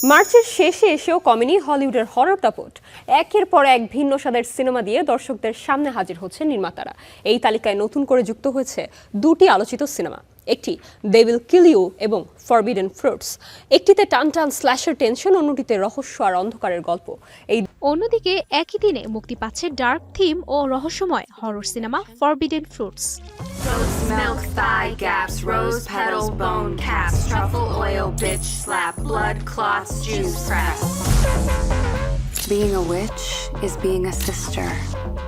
মার্চের শেষে এসেও কমেনি হলিউডের হরর দাপট। একের পর এক ভিন্ন স্বাদের সিনেমা দিয়ে দর্শকদের সামনে হাজির হচ্ছে নির্মাতারা। এই তালিকায় নতুন করে যুক্ত হয়েছে দুটি আলোচিত সিনেমা, একটি দে উইল কিল ইউ এবং ফরবিডেন ফ্রুটস। একটিতে টানটান স্ল্যাশের টেনশন, অন্যটিতে রহস্য আর অন্ধকারের গল্প। এই অন্যদিকে একই দিনে মুক্তি পাচ্ছে ডার্ক থিম ও রহস্যময় horror cinema forbidden fruits. Goat's milk, thigh gaps, rose petals, bone caps, truffle oil, bitch slap, blood clots, juice press. Being a witch is being a sister,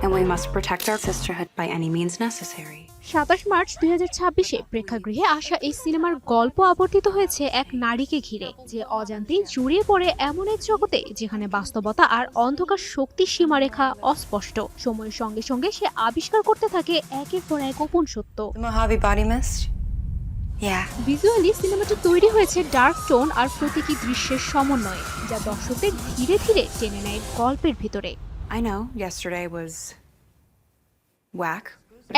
and we must protect our sisterhood by any means necessary. ২৭ March ২০২৬-এ প্রেক্ষাগৃহে আসা এই সিনেমার গল্প আবর্তিত হয়েছে এক নারীকে ঘিরে, যে অজান্তেই জড়িয়ে পড়ে এমন এক জগতে যেখানে বাস্তবতা আর অন্ধকার শক্তির সীমারেখা অস্পষ্ট। সময়ের সঙ্গে সঙ্গে সে আবিষ্কার করতে থাকে একের পর এক গোপন সত্য। The Mojave Body Mist? Yeah. Visually সিনেমাটি তৈরি হয়েছে ডার্ক টোন আর প্রতীকী দৃশ্যের সমন্বয়ে, যা দর্শকদের ধীরে ধীরে টেনে নেয় গল্পের ভিতরে। I know yesterday was whack.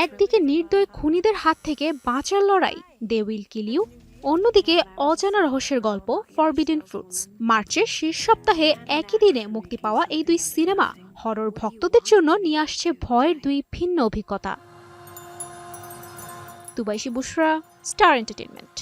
একদিকে নির্দয় খুনিদের হাত থেকে বাঁচার লড়াই দে উইল কিল ইউ, অন্যদিকে অজানা রহস্যের গল্প ফরবিডেন ফ্রুটস। মার্চের শেষ সপ্তাহে একই দিনে মুক্তি পাওয়া এই দুই সিনেমা হরর ভক্তদের জন্য নিয়ে আসছে ভয়ের দুই ভিন্ন অভিজ্ঞতা। তুবাইশি বুশরা, স্টার এন্টারটেইনমেন্ট।